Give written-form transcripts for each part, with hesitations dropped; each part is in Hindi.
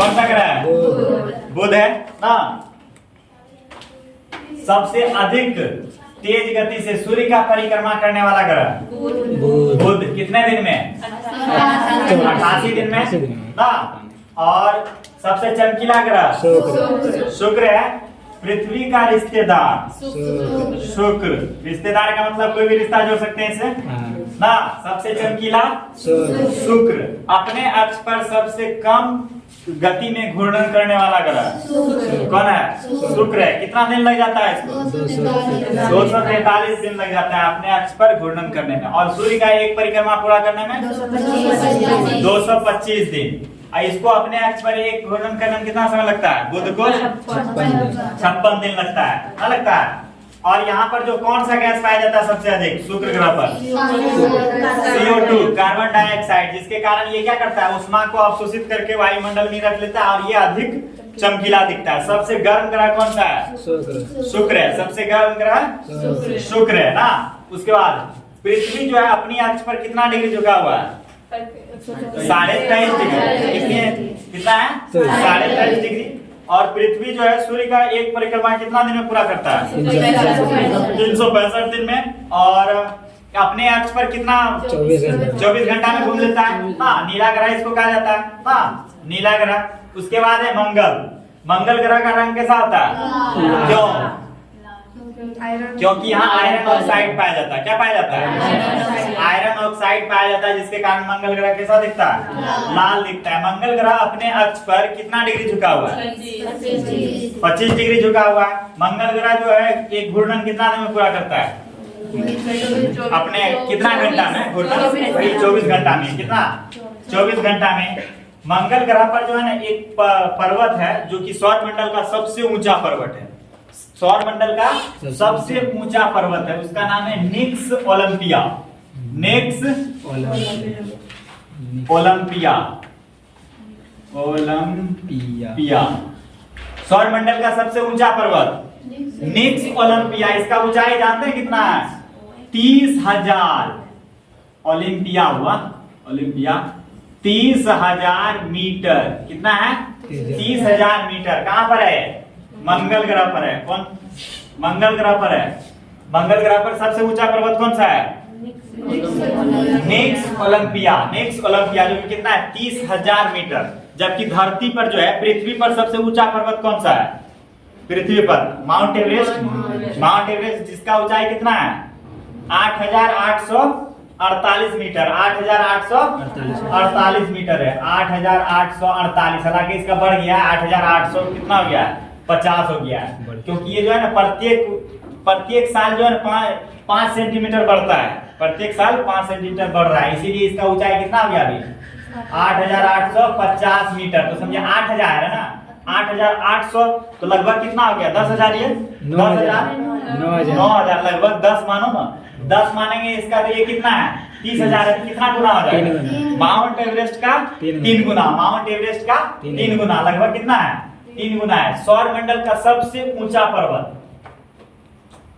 कौन सा ग्रह है? बुध है ना। सबसे अधिक तेज गति से सूर्य का परिक्रमा करने वाला ग्रह बुध। कितने दिन में? 88 दिन में ना। और सबसे चमकीला ग्रह शुक्र है। पृथ्वी का रिश्तेदार शुक्र। रिश्तेदार का मतलब कोई भी रिश्ता जोड़ सकते हैं इससे ना। सबसे चमकीला शुक्र। अपने अक्ष पर सबसे कम गति में घूर्णन करने वाला ग्रह कौन है? शुक्र है। कितना दिन लग जाता है इसको? 243 दिन लग जाता है अपने अक्ष पर घूर्णन करने में। और सूर्य का एक परिक्रमा पूरा करने में 225 दिन। इसको अपने अक्ष पर एक घूर्णन करने में कितना समय लगता है? बुध को 56 दिन लगता है ना, लगता है। और यहाँ पर जो कौन सा गैस पाया जाता है सबसे अधिक शुक्र ग्रह पर? CO2 carbon dioxide. जिसके कारण ये क्या करता है? उष्मा को अवशोषित करके वायुमंडल में रख लेता है और ये अधिक चमकीला दिखता है। सबसे गर्म ग्रह कौन सा है? शुक्र है। सबसे गर्म ग्रह शुक्र है ना। उसके बाद पृथ्वी जो है अपनी अक्ष पर कितना डिग्री झुका हुआ है? 23.5 डिग्री। कितना है? 23.5 डिग्री। और पृथ्वी जो है सूर्य का एक परिक्रमा कितना दिन में पूरा करता है? 365 दिन में। और अपने अक्ष पर कितना? 24 घंटा में घूम लेता है ना। नीला ग्रह इसको कहा जाता है ना, नीला ग्रह। उसके बाद है मंगल। मंगल ग्रह का रंग कैसा होता है? क्यों? क्योंकि यहाँ आयरन ऑक्साइड पाया जाता है। क्या पाया जाता है? आयरन ऑक्साइड पाया जाता है, जिसके कारण मंगल ग्रह कैसा दिखता है? लाल दिखता है। मंगल ग्रह अपने अक्ष पर कितना डिग्री झुका हुआ है? 25 डिग्री झुका हुआ है। मंगल ग्रह जो है एक घूर्णन कितना दिन में पूरा करता है? अपने कितना घंटा में घूर्णन? वही 24 घंटा में। कितना? 24 घंटा में। मंगल ग्रह पर जो है ना एक पर्वत है जो कि सौर मंडल का सबसे ऊंचा पर्वत है। सौर मंडल का सबसे ऊंचा पर्वत है, उसका नाम है निक्स ओलंपिया। निक्स ओलंपिया। ओलंपिया सौर मंडल का सबसे ऊंचा पर्वत निक्स ओलंपिया। इसका ऊंचाई जानते हैं कितना है? 30,000। ओलंपिया हुआ, ओलंपिया 30,000 मीटर। कितना है? 30,000 मीटर। कहां पर है? मंगल ग्रह पर है। कौन? मंगल ग्रह पर है। मंगल ग्रह पर सबसे ऊंचा पर्वत कौन सा है? निक्स ओलंपिया। निक्स ओलंपिया जो कि कितना है? 30,000 मीटर। जबकि धरती पर जो है, पृथ्वी पर सबसे ऊंचा पर्वत कौन सा है? पृथ्वी पर माउंट एवरेस्ट। माउंट एवरेस्ट जिसका ऊंचाई कितना है? 8,848 मीटर। 8,848 मीटर है। 8,848। हालांकि इसका बढ़ गया है 8,800 कितना हो गया है? 50 हो गया है। क्योंकि ये जो है ना प्रत्येक साल जो है 5 सेंटीमीटर बढ़ता है। प्रत्येक साल 5 सेंटीमीटर बढ़ रहा है, इसीलिए इसका ऊंचाई कितना हो गया अभी? 8,850 मीटर। तो समझे 8,000 है ना, 8,800 तो लगभग कितना हो गया? 10,000। ये 10,000 9,000 लगभग 10 मानो ना। 10 मानेंगे इसका तो ये कितना है? 30,000 है। कितना गुना हो जाएगा? माउंट एवरेस्ट का 3 गुना। माउंट एवरेस्ट का 3 गुना। लगभग कितना है? 3 गुना है। सौर मंडल का सबसे ऊंचा पर्वत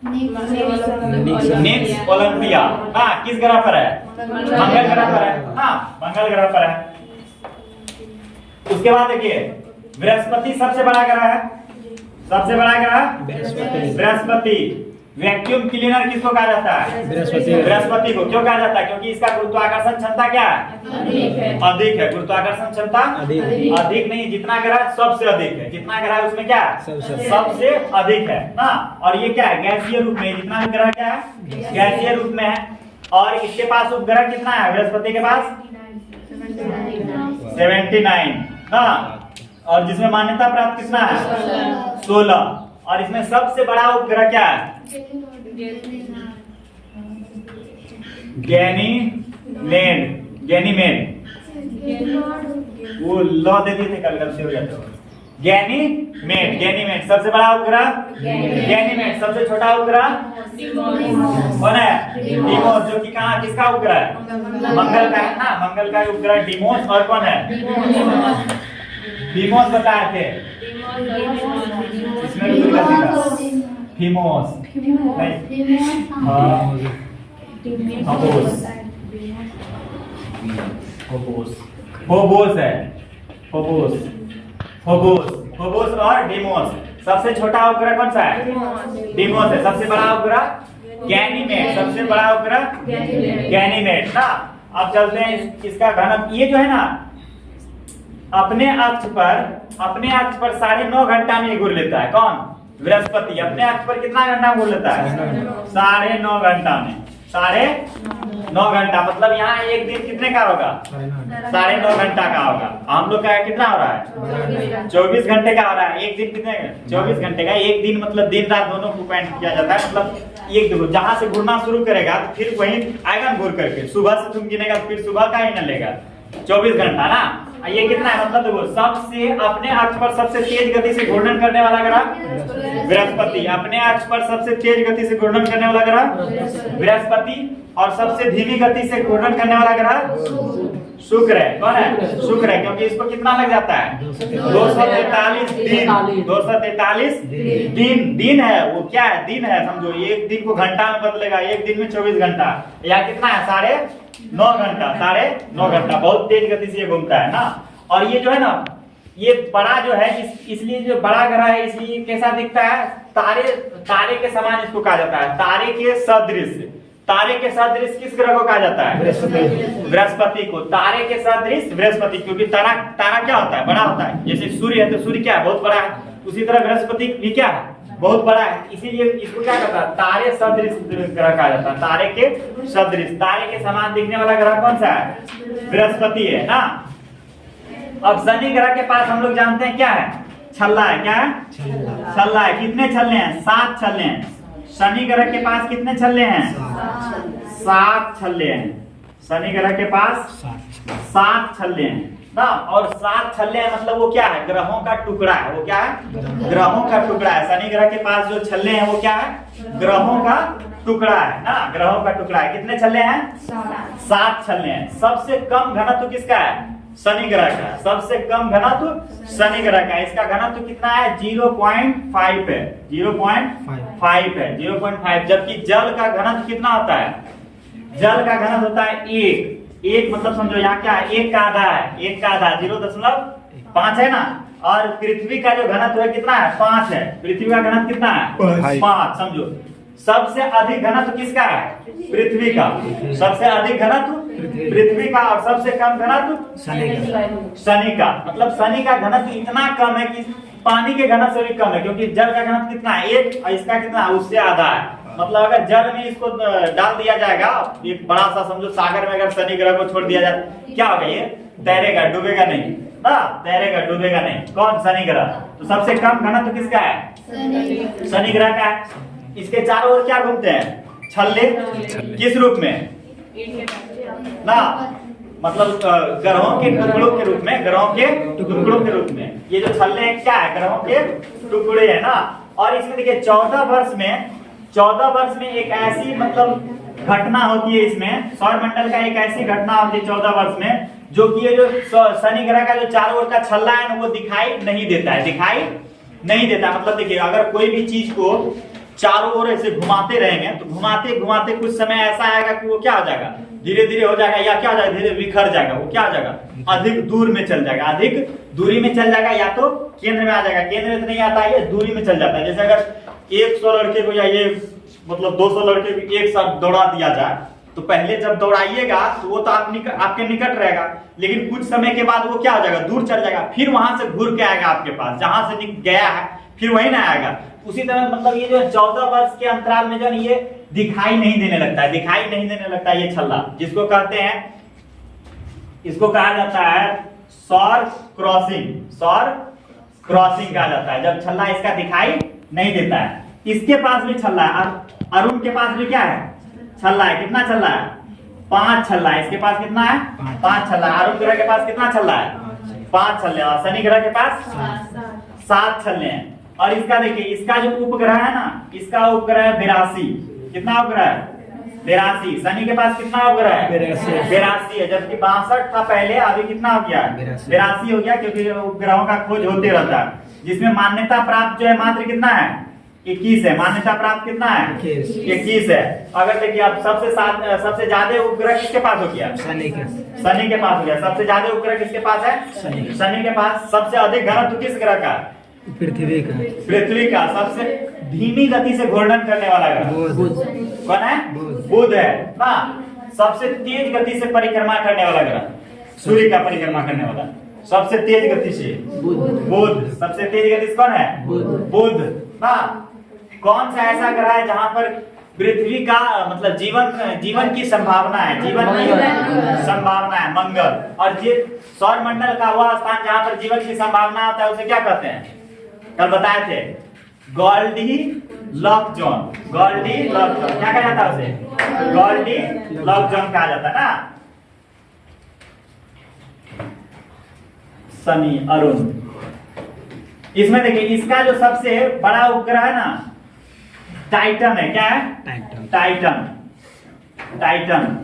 निक्स ओलंपिया। हाँ, किस ग्रह पर है? मंगल ग्रह पर है। हाँ, मंगल ग्रह पर है। उसके बाद देखिए बृहस्पति सबसे बड़ा ग्रह है। सबसे बड़ा ग्रह बृहस्पति। वैक्यूम क्लीनर किसको कहा जाता है? बृहस्पति को। क्यों कहा जाता है? क्योंकि इसका गुरुत्वाकर्षण क्षमता क्या है? अधिक है। गुरुत्वाकर्षण क्षमता अधिक नहीं, जितना ग्रह सबसे अधिक है। जितना ग्रह है उसमें क्या है? सबसे अधिक है ना। और ये क्या है? गैसीय रूप में। जितना भी ग्रह क्या है? गैसीय रूप में है। और इसके पास उपग्रह कितना है बृहस्पति के पास? 79 ना। और जिसमें मान्यता प्राप्त कितना है? 16। और इसमें सबसे बड़ा उपग्रह क्या है? गैनीमेड। वो लॉ दे दिए थे कल से हो जाता है। गैनीमेड सबसे बड़ा उपग्रह। गैनीमेड सबसे छोटा उपग्रह कौन है? डिमोस। जो कि कहाँ किसका उपग्रह है? मंगल का है ना। मंगल का उपग्रह डिमोस। और कौन है? डिमोस बताए थे। इसमें फिमोस फोबोस है। फोबोस फोबोस, फोबोस और डीमोस। सबसे छोटा उपग्रह कौन सा है? डीमोस है। सबसे बड़ा उपग्रह गैनीमेड, सबसे बड़ा उपग्रह गैनीमेड ना। अब चलते हैं इसका घनत्व। ये जो है ना अपने अक्ष पर 9.5 घंटा में घूर लेता है। कौन? बृहस्पति। अपने अक्ष पर कितना घंटा घूर लेता है? 9.5 घंटा में। 9.5 घंटा मतलब यहाँ एक दिन कितने का होगा? 9.5 घंटा का होगा। हम लोग का कितना हो रहा है? 24 घंटे का हो रहा है। एक दिन कितने? 24 घंटे का। एक दिन मतलब दिन रात दोनों को पॉइंट किया जाता है। मतलब एक देखो जहां से घूरना शुरू करेगा तो फिर वहीं आएगा घूर करके। सुबह से तुम गिनेगा फिर सुबह का ही न लेगा। 24 घंटा ना। ये कितना है? मतलब देखो सबसे अपने अक्ष पर सबसे तेज गति से घूर्णन करने वाला ग्रह बृहस्पति। अपने अक्ष पर सबसे तेज गति से घूर्णन करने वाला ग्रह बृहस्पति। और सबसे धीमी गति से घूर्णन करने वाला ग्रह शुक्र है। कौन है? शुक्र है। क्योंकि इसको कितना लग जाता है? 243 दिन। 243 दिन। दिन है वो क्या है? दिन है। समझो एक दिन को घंटा में बदलेगा। एक दिन में 24 घंटा। यहाँ कितना है? 9.5 घंटा। 9.5 घंटा। बहुत तेज गति से ये घूमता है ना। और ये जो है ना ये बड़ा जो है इसलिए जो बड़ा ग्रह है इसलिए कैसा दिखता है? तारे के समान इसको कहा जाता है। तारे के सदृश। तारे के सदृश किस ग्रह को कहा जाता है? बृहस्पति को। तारे के सदृश बृहस्पति। क्योंकि तारा क्या होता है? बड़ा होता है। जैसे सूर्य है तो सूर्य क्या है? बहुत बड़ा है। उसी तरह बृहस्पति भी क्या है? बहुत बड़ा है। इसीलिए इसको क्या कहता है? तारे सदृश ग्रह कहा जाता है। तारे के सदृश, तारे के समान दिखने वाला ग्रह कौन सा है? बृहस्पति है ना। अब शनि ग्रह के पास हम लोग जानते हैं क्या है? छल्ला है। क्या है? छल्ला है। कितने छल्ले हैं? 7 छल्ले हैं। शनि ग्रह के पास कितने छल्ले हैं? 7 छल्ले हैं। शनि ग्रह के पास 7 छल्ले हैं ना। और 7 छल्ले हैं मतलब वो क्या है? ग्रहों का टुकड़ा है। वो क्या है? ग्रहों का टुकड़ा है। शनि ग्रह के पास जो छल्ले हैं वो क्या है? ग्रहों का टुकड़ा है ना। ग्रहों का टुकड़ा है। कितने छल्ले हैं? 7 छल्ले हैं। सबसे कम घनत्व किसका है? शनि ग्रह का। सबसे कम घनत्व शनि ग्रह का। इसका घनत्व कितना है? 0.5 है। 0.5 है। 0.5। जबकि जल का घनत्व कितना होता है? जल का घनत्व होता है 1 मतलब समझो यहाँ क्या है? 1 का आधा है। 1 का आधा 0.5 है ना। और पृथ्वी का जो घनत्व है कितना है? 5 है। पृथ्वी का घनत्व कितना है? 5। समझो सबसे अधिक घनत्व किसका है? पृथ्वी का। सबसे अधिक घनत्व पृथ्वी का। और सबसे कम घनत्व शनि का। मतलब शनि का घनत्व इतना कम है कि पानी के घनत्व से भी कम है। क्योंकि जल का घनत्व कितना है? 1 और इसका कितना है? उससे आधा है। मतलब अगर जल में इसको डाल दिया जाएगा एक बड़ा सा समझो सागर में अगर शनि ग्रह को छोड़ दिया जाए क्या होगा? ये तैरेगा, डूबेगा नहीं ना। तैरेगा, डूबेगा नहीं। कौन? शनि ग्रह। तो सबसे कम घनत्व किसका है? शनि ग्रह का है। इसके चारों ओर क्या घूमते हैं? छल्ले। किस रूप में ना? मतलब ग्रहों के टुकड़ों के रूप में। ग्रहों के टुकड़ों के रूप में ये जो छल्ले हैं क्या है? ग्रहों के टुकड़े है ना। और इसमें देखिए 14 वर्ष में एक ऐसी मतलब घटना होती है इसमें। सौरमंडल का एक ऐसी घटना होती है 14 वर्ष में जो कि ये जो शनि ग्रह का जो चारों ओर का छल्ला है ना वो दिखाई नहीं देता है। दिखाई नहीं देता। मतलब देखिए अगर कोई भी चीज को चारों ओर ऐसे घुमाते रहेंगे तो घुमाते घुमाते कुछ समय ऐसा आएगा कि वो क्या हो जाएगा? धीरे धीरे हो जाएगा। या क्या हो जाएगा? धीरे बिखर जाएगा। वो क्या हो जाएगा? अधिक दूर में चल जाएगा। अधिक दूरी में चल जाएगा। या तो केंद्र में आ जाएगा। केंद्र में तो नहीं आता है, ये दूरी में चल जाता है। जैसे अगर 100 लड़के को या ये मतलब 200 लड़के को एक साथ दौड़ा दिया जाए तो पहले जब दौड़ाइएगा तो वो तो आपके निकट रहेगा। लेकिन कुछ समय के बाद वो क्या हो जाएगा? दूर चल जाएगा। फिर वहां से घूर के आएगा आपके पास। जहां से गया है फिर वही ना आएगा। उसी तरह मतलब ये जो 14 वर्ष के अंतराल में जो ये दिखाई नहीं देने लगता है। दिखाई नहीं देने लगता है ये छल्ला। जिसको कहते हैं, इसको कहा जाता है सौर क्रॉसिंग। सौर क्रॉसिंग कहा जाता है जब छल्ला इसका दिखाई नहीं देता है। इसके पास भी छल्ला है। अरुण के पास भी क्या है? छल्ला है। कितना छल्ला है? 5 छल्ला है। इसके पास कितना है? 5 छल्ला है। अरुण ग्रह के पास कितना छल्ला है? 5 छल्ले। और शनि ग्रह के पास 7 छल्ले हैं। और इसका देखिए इसका जो उपग्रह है ना, इसका उपग्रह है 82। कितना उपग्रह है? 82। शनि के पास कितना उपग्रह है? 82 है। जबकि 62 था पहले, अभी कितना हो गया? 82 हो गया। क्योंकि उपग्रहों का खोज होते रहता है। जिसमें मान्यता प्राप्त जो है मात्र कितना है? 21 है। मान्यता प्राप्त कितना है? 21 है। अगर देखिए अब सबसे ज्यादा उपग्रह किसके पास हो गया? शनि के पास हो गया। सबसे ज्यादा उपग्रह किसके पास है? शनि के पास। सबसे अधिक घनत्व किस ग्रह का? पृथ्वी का। सबसे धीमी गति से घूर्णन करने वाला ग्रह कौन है? बुध है ना। सबसे तेज गति से परिक्रमा करने वाला ग्रह, सूर्य का परिक्रमा करने वाला सबसे तेज गति से बुध। सबसे तेज गति से कौन है? बुध ना। कौन सा ऐसा ग्रह है जहां पर पृथ्वी का मतलब जीवन की संभावना है? जीवन की संभावना है मंगल। और ये सौर मंडल का वह स्थान जहां पर जीवन की संभावना होता है उसे क्या कहते हैं? कल बताए थे, Goldilocks zone. Goldilocks zone क्या कहा जाता है उसे? गोल्डी लॉक जोन कहा जाता है ना। शनि, अरुण, इसमें देखिए इसका जो सबसे बड़ा उपग्रह है ना टाइटन है। क्या है? टाइटन।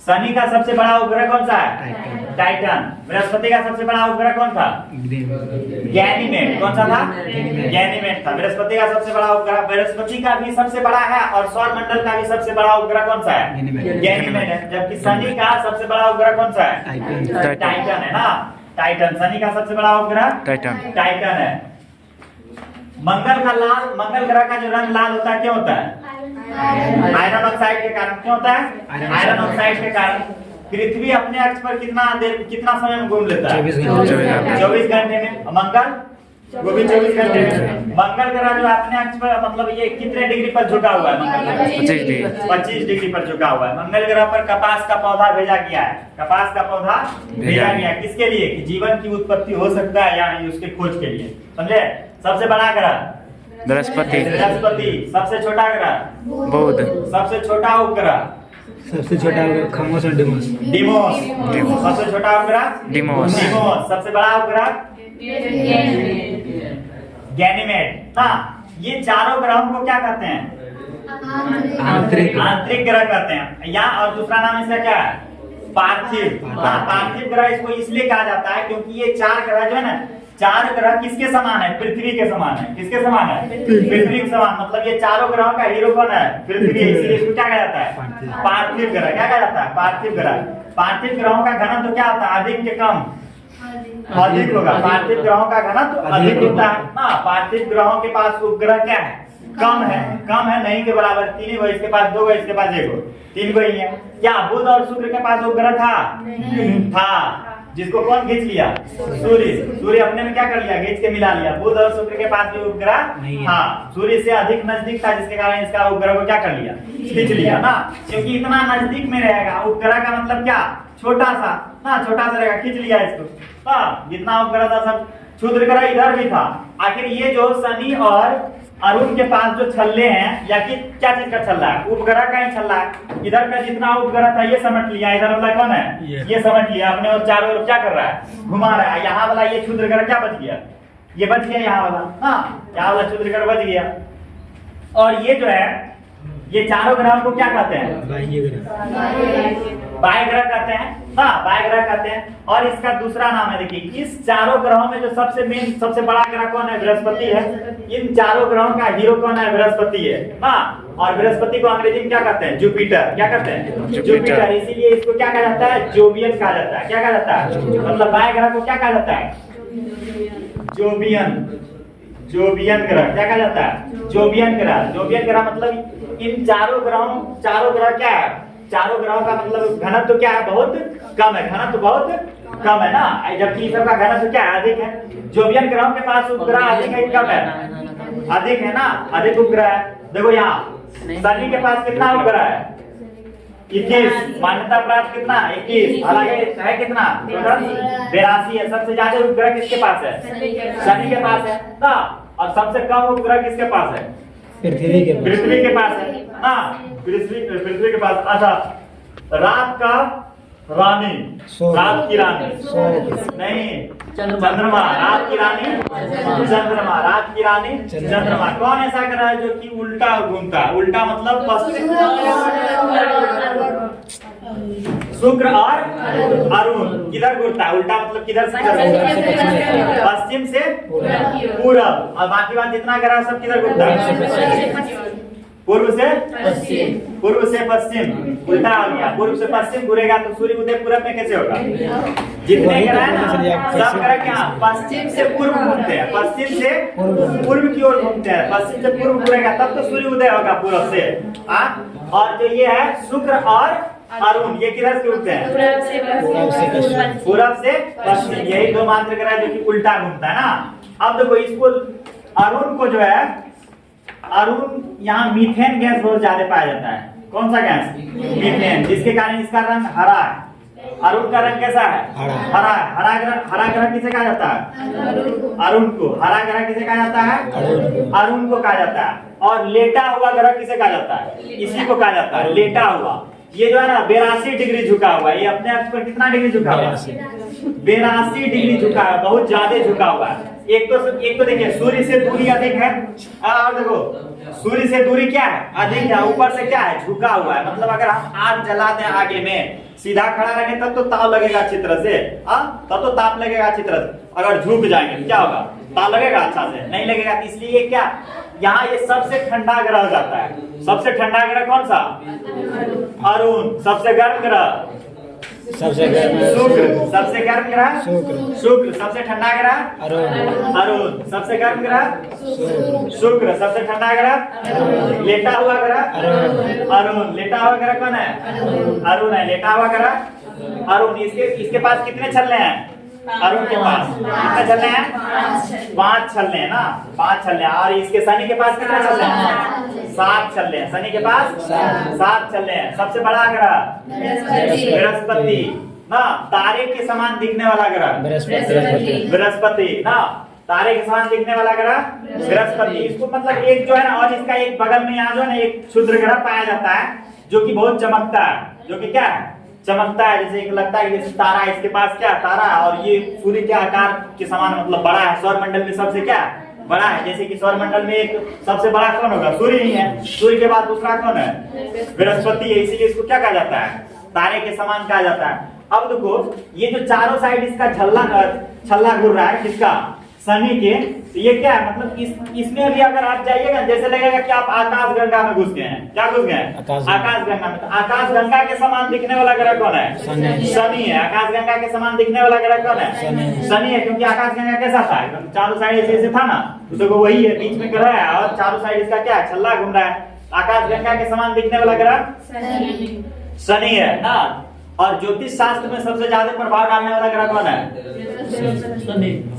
शनि का सबसे बड़ा उपग्रह कौन सा है? टाइटन। बृहस्पति का सबसे बड़ा उपग्रह कौन था? गैनीमेड। कौन सा था? गैनीमेड था। बृहस्पति का सबसे बड़ा उपग्रह, बृहस्पति का भी सबसे बड़ा है और सौर मंडल का भी सबसे बड़ा उपग्रह कौन सा है? गैनीमेड है। जबकि शनि का सबसे बड़ा उपग्रह कौन सा है? टाइटन है ना। टाइटन। शनि का सबसे बड़ा उपग्रह टाइटन है। मंगल ग्रह का जो रंग लाल होता है क्यों होता है? आयरन ऑक्साइड के कारण। क्यों होता है? आयरन ऑक्साइड के कारण। पृथ्वी अपने अक्ष पर कितना समय में घूम लेता है? 24 घंटे में। मंगल वो भी 24 घंटे में। मंगल ग्रह जो अपने अक्ष पर मतलब ये कितने डिग्री पर झुका हुआ है? मंगल 25 डिग्री पर झुका हुआ है। मंगल ग्रह पर कपास का पौधा भेजा गया है। कपास का पौधा भेजा गया किसके लिए? कि जीवन की उत्पत्ति हो सकता है या उसके खोज के लिए। समझे? सबसे बड़ा ग्रह बृहस्पति। सबसे छोटा ग्रह बुध। सबसे छोटा उपग्रह सबसे छोटा खामोश और डिमोस। सबसे छोटा उपग्रह डिमोस। सबसे बड़ा उपग्रह गैनीमेड। हाँ, ये चारों ग्रहों को क्या कहते हैं? आंतरिक ग्रह कहते हैं। या और दूसरा नाम इसका क्या है? पार्थिव। हाँ, पार्थिव ग्रह इसको इसलिए कहा जाता है क्योंकि ये चार ग्रह जो है ना, चार ग्रह किसके समान है? पृथ्वी के समान है। किसके समान है? पृथ्वी के समान। मतलब ये चारों ग्रहों का हीरो कौन है? पृथ्वी। इसलिए इसको क्या कहा जाता है? पार्थिव ग्रह। क्या कहा जाता है? पार्थिव ग्रह। पार्थिव ग्रहों का घनत्व तो क्या होता है? अधिक के कम? अधिक होगा। पार्थिव ग्रहों का घनत्व तो अधिक होता है ना। पार्थिव ग्रहों के पास उपग्रह क्या है? कम है, नहीं के बराबर। 3 गो, इसके पास 2 गो, इसके पास 1 गो, 3 गो ही है। क्या बुध और शुक्र के पास उपग्रह था? जिसको कौन खींच लिया? सूर्य अपने में क्या कर लिया? खींच के मिला लिया। बुध और शुक्र के पास भी उपग्रह हाँ सूर्य से अधिक नजदीक था, जिसके कारण इसका उपग्रह को क्या कर लिया? खींच लिया ना। क्योंकि इतना नजदीक में रहेगा। उपग्रह का मतलब क्या? छोटा सा ना, छोटा सा रहेगा, खींच लिया इसको। हाँ, जितना उपग्रह था सब। क्षुद्र ग्रह इधर भी था। आखिर ये जो शनि और अरुण के पास जो छल्ले हैं, या कि क्या चीज का छल्ला है? उपग्रह का ही छल्ला है। इधर का जितना उपग्रह था ये समेट लिया। इधर वाला कौन है? ये समेट लिया अपने और चारों ओर क्या कर रहा है? घुमा रहा है। यहाँ वाला ये क्षुद्र ग्रह क्या बच गया? ये बच गया यहाँ वाला। हाँ, यहाँ वाला क्षुद्र ग्रह बच गया। और ये जो है, ये चारों ग्रहों को क्या कहते हैं? बाह्य ग्रह कहते हैं। हाँ, बाह्य ग्रह कहते हैं। और इसका दूसरा नाम है, देखिए इस चारों ग्रहों में जो सबसे बड़ा ग्रह कौन है? बृहस्पति है। इन चारों ग्रहों का हीरो कौन है? बृहस्पति है। हाँ, और बृहस्पति को अंग्रेजी में क्या कहते हैं? जुपिटर। क्या कहते हैं? जुपिटर। इसीलिए इसको क्या कहा जाता है? जोवियन कहा जाता है। क्या कहा जाता है? मतलब बाह्य ग्रह को क्या कहा जाता है? जोवियन ग्रह। क्या कहा जाता है? जोवियन ग्रह मतलब इन चारों ग्रह क्या है? चारों ग्रहों का मतलब घनत्व क्या है? बहुत कम है। घनत्व बहुत कम है ना। जबकि इन सबका घनत्व क्या है? अधिक है। जोवियन ग्रहों के पास उपग्रह अधिक है, कम है? अधिक है ना। अधिक उपग्रह है। देखो यहाँ शनि के पास कितना उपग्रह है? 21। मान्यता प्राप्त कितना? 21। हालांकि है कितना? 82 है। सबसे ज्यादा उपग्रह किसके पास है? शनि के पास है ना। और सबसे कम उपग्रह किसके पास है? पृथ्वी के पास है ना। पृथ्वी के पास। अच्छा, रात की रानी नहीं, चंद्रमा। रात की रानी चंद्रमा। कौन ऐसा ग्रह है जो कि उल्टा घूमता है? उल्टा मतलब पश्चिम। शुक्र और अरुण किधर घूमता है? उल्टा मतलब किधर से? पश्चिम से पूरब, और बाकी बात जितना ग्रह सब किधर घूमता है? पूर्व से पश्चिम, उल्टा हो गया। पूर्व से पश्चिम घूरेगा तो सूर्य उदय पूरब में कैसे होगा? जितने ग्रह है ना सब ग्रह क्या पश्चिम से पूर्व घूमते हैं, पश्चिम से पूर्व की ओर घूमते हैं। पश्चिम से पूर्व घूरेगा तब तो सूर्य उदय होगा पूरब से। और जो ये है शुक्र और अरुण, ये किधर से उठते हैं? पूरब से पश्चिम। यही दो मात्र ग्रह जो कि उल्टा घूमता है ना। अब देखो इसको अरुण को जो है, अरुण यहाँ मीथेन गैस बहुत ज्यादा पाया जाता है। कौन सा गैस? मीथेन, जिसके कारण इसका रंग हरा है। अरुण का रंग कैसा है? हरा है। हरा ग्रह किसे कहा जाता है? अरुण को। हरा ग्रह किसे कहा जाता है? अरुण को कहा जाता है। और लेटा हुआ ग्रह किसे कहा जाता है? इसी को कहा जाता है लेटा हुआ। ये जो है ना 82 डिग्री झुका हुआ है। ये अपने अक्ष पर कितना डिग्री झुका हुआ है? 82 डिग्री झुका है, बहुत ज्यादा झुका हुआ है। एक तो देखिए सूर्य से दूरी अधिक है, और देखो सूर्य से दूरी क्या है? अधिक है। ऊपर से क्या है? झुका हुआ है। मतलब अगर हम आग जला दें आगे में, सीधा खड़ा रहेंगे तब तो ताप लगेगा अच्छी तरह से, तब तो ताप लगेगा अच्छी तरह से। अगर झुक जाएंगे तो क्या होगा? ताप लगेगा अच्छा से? नहीं लगेगा। इसलिए क्या यहाँ ये सबसे ठंडा ग्रह हो जाता है। सबसे ठंडा ग्रह कौन सा? अरुण। सबसे गर्म ग्रह शुक्र। सबसे गर्म ग्रह शुक्र। सबसे ठंडा ग्रह अरुण। सबसे गर्म ग्रह शुक्र। सबसे ठंडा ग्रह लेटा हुआ ग्रह अरुण। लेटा हुआ ग्रह कौन है? अरुण है। लेटा हुआ ग्रह अरुण। इसके पास कितने छल्ले हैं? अरुण के पास कितने छल्ले हैं? 5 छल्ले हैं ना, 5 छल्ले। और इसके शनि के पास कितने छल्ले हैं? 7 छल्ले हैं। शनि के पास 7 छल्ले हैं। सबसे बड़ा ग्रह बृहस्पति ना, तारे के समान दिखने वाला ग्रह बृहस्पति ना, तारे के समान दिखने वाला ग्रह बृहस्पति। इसको मतलब एक जो है ना, और इसका एक बगल में यहाँ जो है ना एक क्षुद्र ग्रह पाया जाता है जो कि बहुत चमकता है। जो कि क्या है? चमकता है। जैसे एक लगता है कि जैसे तारा, इसके पास क्या तारा है, और ये सूर्य के आकार के समान मतलब बड़ा है। सौर मंडल में सबसे क्या बड़ा है? जैसे कि सौर मंडल में एक सबसे बड़ा कौन होगा? सूर्य ही है। सूर्य के बाद दूसरा कौन है? बृहस्पति है। इसीलिए इसको क्या कहा जाता है? तारे के समान कहा जाता है। अब देखो ये जो चारों साइड इसका छल्ला घूर रहा है, किसका? शनि के। तो ये क्या है? मतलब इसमें भी अगर आप जाइएगा जैसे लगेगा कि आप आकाश गंगा में घुस गए हैं। क्या घुस गए? आकाश गंगा में। तो आकाश गंगा के समान दिखने वाला ग्रह कौन है? शनि है। आकाश गंगा के समान दिखने वाला ग्रह कौन है? शनि है। क्योंकि आकाश गंगा कैसा था? एकदम चारों साइड ऐसे था ना, तो देखो वही है, बीच में ग्रह है और चारों साइड इसका क्या है? छल्ला घूम रहा है। आकाश गंगा के समान दिखने वाला ग्रह शनि है ना। और ज्योतिष शास्त्र में सबसे ज्यादा प्रभाव डालने वाला ग्रह कौन है?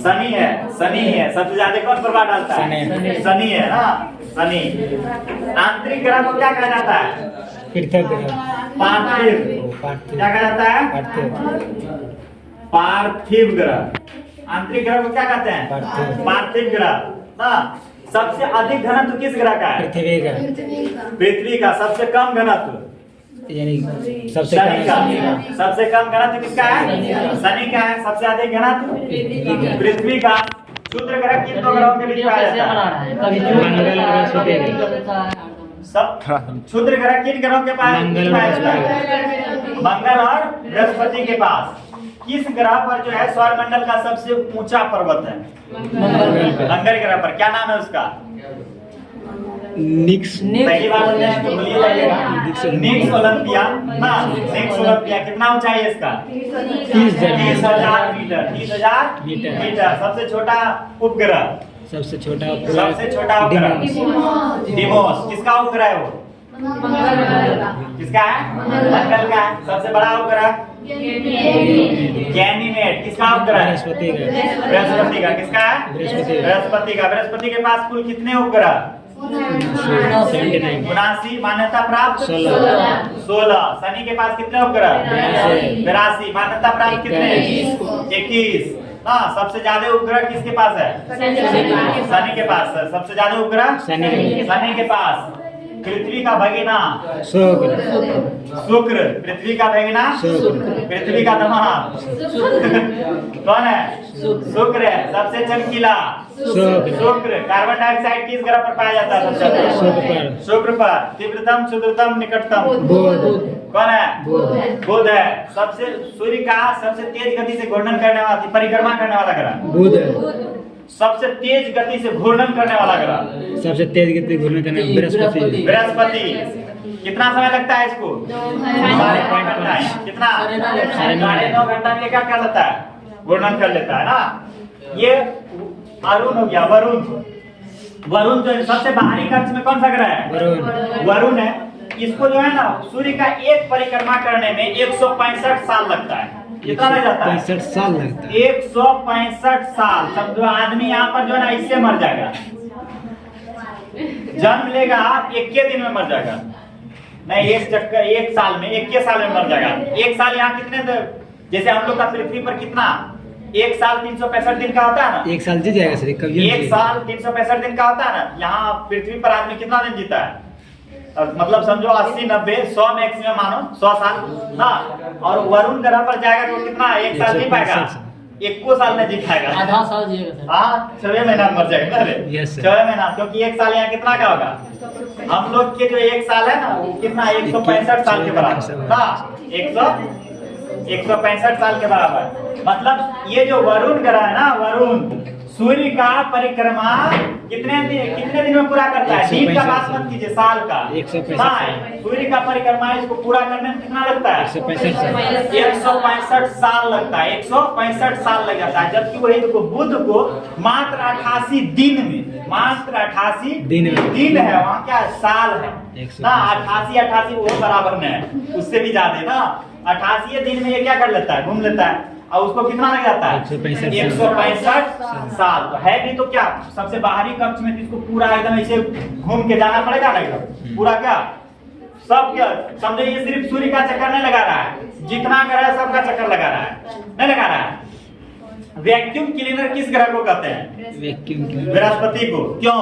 शनि है। शनि है सबसे ज्यादा कौन प्रभाव डालता है? शनि है ना। शनि। आंतरिक ग्रह को क्या कहा जाता है? पार्थिव। क्या कहा जाता है? पार्थिव ग्रह। आंतरिक ग्रह को क्या कहते हैं? पार्थिव ग्रह ना। सबसे अधिक घनत्व किस ग्रह का है? पृथ्वी का। सबसे कम घनत्व यानी सबसे कम घनत्व किसका है? शनि का है। सबसे अधिक घनत्व पृथ्वी का। क्षुद्र ग्रह किन दो ग्रहों के बीच पाया जाता है? सब क्षुद्र ग्रह किन ग्रहों के पास पाया जाता है? मंगल और बृहस्पति के पास। किस ग्रह पर जो है सौर मंडल का सबसे ऊंचा पर्वत है? मंगल ग्रह पर। क्या नाम है उसका? निक्स। पहली बार निक्स ओलंपिया ना। निक्स ओलंपिया। कितना ऊंचाई है इसका? 30,000 मीटर। 30,000 मीटर। सबसे छोटा उपग्रह? सबसे छोटा उपग्रह डिमोस। किसका उपग्रह है वो? किसका है? मंगल का है। सबसे बड़ा उपग्रह गैनीमेड। किसका उपग्रह? बृहस्पति का। किसका है? बृहस्पति का। बृहस्पति के पास कुल कितने उपग्रह? 79। मान्यता प्राप्त 16। शनि के पास कितने उपग्रह? 82। मान्यता प्राप्त कितने? 21। सबसे ज्यादा उपग्रह किसके पास है? शनि के पास है। सबसे ज्यादा उपग्रह शनि के पास। पृथ्वी का भगीना शुक्र। पृथ्वी का भगीना पृथ्वी का दामाद कौन है? शुक्र है। सबसे चमकीला शुक्र। कार्बन डाइऑक्साइड किस ग्रह पर पाया जाता है? सबसे शुक्र पर। तीव्रतम क्षुद्रतम निकटतम कौन है? बुध है। सबसे सूर्य का सबसे तेज गति से घूर्णन करने वाला, परिक्रमा करने वाला ग्रह सबसे तेज गति से घूर्णन करने वाला ग्रह? सबसे तेज गति घूर्णन करने बृहस्पति। बृहस्पति। कितना समय लगता है इसको? 9.5 घंटा। कितना? 9.5 घंटा में क्या कर लेता है? घूर्णन कर लेता है ना। ये अरुण हो गया, वरुण। वरुण जो सबसे बाहरी कक्ष में कौन सा ग्रह है? वरुण है। इसको जो है ना सूर्य का एक परिक्रमा करने में 165 साल लगता है। कितना लग जाता है? 65 साल लगता है। 165 साल। सब जो आदमी यहाँ पर जो है ना इससे मर जाएगा, जन्म लेगा 21 दिन में मर जाएगा। नहीं, एक साल में 21 साल में मर जाएगा। एक साल यहाँ कितने, जैसे हम लोग का पृथ्वी पर कितना, एक साल 365 दिन का होता है ना। एक साल जी जाएगा सर, कभी एक साल 365 दिन का होता है ना। यहाँ पृथ्वी पर आदमी कितना दिन जीता है? मतलब समझो 80, 90, 100 मैक्सिमम मानो 100 साल ना। और वरुण ग्रह पर जाएगा तो कितना, एक साल जी पाएगा? 1 साल में जी पाएगा। आधा साल जिएगा। हाँ, 6 महीना मर जाएगा ना रे। 6 महीना, क्योंकि एक साल यहाँ कितना का होगा? हम लोग के जो एक साल है ना वो कितना, 165 साल के बराबर ना। 165 साल के बराबर। मतलब ये जो वरुण ग्रह है ना, वरुण सूर्य का परिक्रमा कितने दिन में पूरा करता है? दिन का बात मत कीजिए, साल का। 165 सूर्य का परिक्रमा इसको पूरा करने में कितना लगता है? 165 साल। 165 साल लगता है। 165 साल लग जाता है। जबकि वही देखो बुध को मात्र 88 दिन में, मात्र 88 दिन है। वहाँ क्या साल है ना, 88 वो बराबर में है, उससे भी ज्यादा ना। 88 दिन में ये क्या कर लेता है? घूम लेता है। और उसको कितना लग जाता है? 165 साल। तो है भी तो क्या, सबसे बाहरी कक्ष में इसको पूरा एकदम ऐसे घूम के जाना पड़ेगा ना, एकदम पूरा क्या सब। क्या समझे, ये सिर्फ सूर्य का चक्कर नहीं लगा रहा है, जितना ग्रह है सबका चक्कर लगा रहा है, नहीं लगा रहा है। वैक्यूम क्लीनर किस ग्रह को कहते हैं? वैक्यूम क्लीनर बृहस्पति को। क्यों?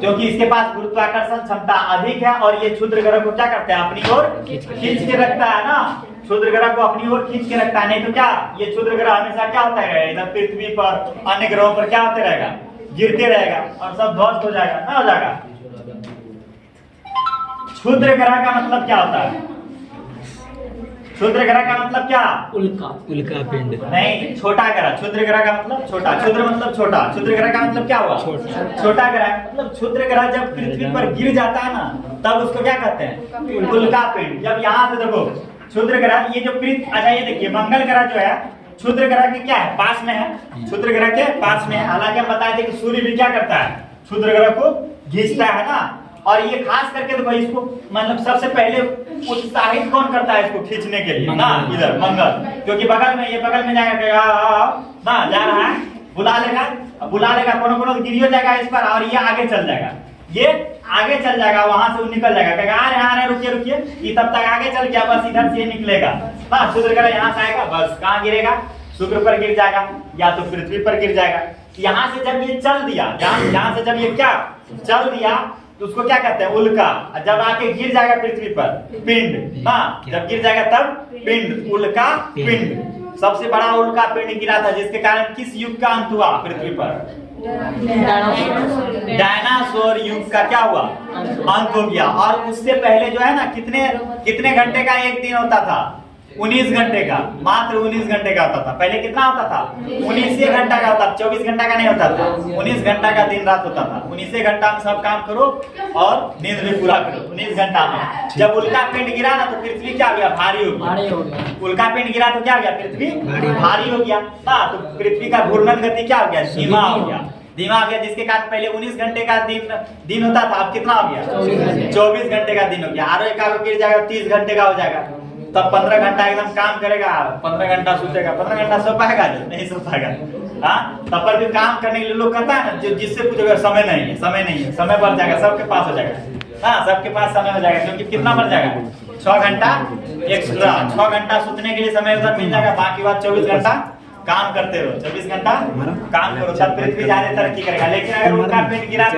क्योंकि इसके पास गुरुत्वाकर्षण क्षमता अधिक है और ये क्षुद्र ग्रह को क्या करता है? अपनी ओर खींच के रखता है ना। क्षुद्र ग्रह को अपनी ओर खींच के रखता है। नहीं तो क्या, ये क्षुद्र ग्रह हमेशा क्या होता है, इधर पृथ्वी पर अन्य ग्रहों पर क्या होते रहेगा? गिरते रहेगा और सब ध्वस्त हो जाएगा ना, हो जाएगा। क्षुद्र ग्रह का मतलब क्या होता है? क्षुद्र ग्रह का मतलब क्या? उल्का पिंड। नहीं, छोटा ग्रह। क्षुद्र ग्रह का मतलब छोटा। क्षुद्र मतलब छोटा। क्षुद्र ग्रह का मतलब क्या हुआ? छोटा ग्रह। मतलब क्षुद्र ग्रह जब पृथ्वी पर गिर जाता है ना, तब उसको क्या कहते हैं? उल्का पिंड। जब यहाँ से देखो क्षुद्र ग्रह, ये जो पृथ्वी, अच्छा ये देखिए मंगल ग्रह जो है क्षुद्र ग्रह के क्या है? पास में है। क्षुद्र ग्रह के पास में है। हालांकि हम बताए थे कि सूर्य भी क्या करता है? क्षुद्र ग्रह को खींचता है ना। और ये खास करके देखो इसको, मतलब सबसे पहले उत्साहित कौन करता है इसको खींचने के लिए ना? इधर मंगल। क्योंकि बगल में, ये बगल में जाएगा ना, जा रहा है, बुला लेगा कोनो गिरियो जाएगा इस पर, और ये आगे चल जाएगा। ये आगे चल जाएगा, वहां से वो निकल जाएगा, कहेगा आ रहे रुकिए। ये तब तक आगे चल गया, बस इधर से निकलेगा। हाँ, क्षुद्र ग्रह यहाँ से आएगा, बस कहाँ गिरेगा? शुक्र पर गिर जाएगा या तो पृथ्वी पर गिर जाएगा। यहाँ से जब ये चल दिया, यहाँ से जब ये क्या चल दिया, तो उसको क्या कहते हैं? उल्का। जब आके गिर जाएगा पृथ्वी पर, पिंड। हाँ, जब गिर जाएगा तब पिंड, उल्का पिंड। सबसे बड़ा उल्का पिंड गिरा था, जिसके कारण किस युग का अंत हुआ पृथ्वी पर? डायनासोर युग का क्या हुआ? अंत हो गया। और उससे पहले जो है ना, कितने घंटे का एक दिन होता था? 19 घंटे का, मात्र 19 घंटे का होता था। पहले कितना होता था? 19 घंटा का होता था, 24 घंटा का नहीं होता था। 19 घंटा का दिन रात होता था। 19 घंटा में सब काम करो और नींद भी पूरा करो 19 घंटा में। जब उल्का पिंड गिरा ना, तो पृथ्वी क्या हो गया? भारी हो गया। उल्का पिंड गिरा तो क्या हो गया? पृथ्वी भारी हो गया ना। तो पृथ्वी का घूर्णन गति क्या हो गया? धीमा हो गया। जिसके कारण पहले 19 घंटे का दिन होता था, अब कितना हो गया? 24 घंटे का दिन हो गया। आरो एक गिर जाएगा, 30 घंटे का हो जाएगा। तब 15 घंटा एकदम काम करेगा, 15 घंटा सोचेगा। 15 घंटा सो पाएगा? नहीं सो पाएगा। हाँ, तब पर भी काम करने के लिए लोग कहता है ना, जो जिससे पूछोगे समय नहीं है, समय बढ़ जाएगा, सबके पास हो जाएगा। हाँ, सबके पास समय हो जाएगा। क्योंकि कितना बढ़ जाएगा? 6 घंटा एक्स्ट्रा। 6 घंटा सोचने के लिए समय उधर मिल जाएगा। बाकी बात 24 घंटा काम करते रहो, 24 घंटा काम करो, तब पृथ्वी ज्यादा तरक्की करेगा। लेकिन अगर उल्का पिंड गिरा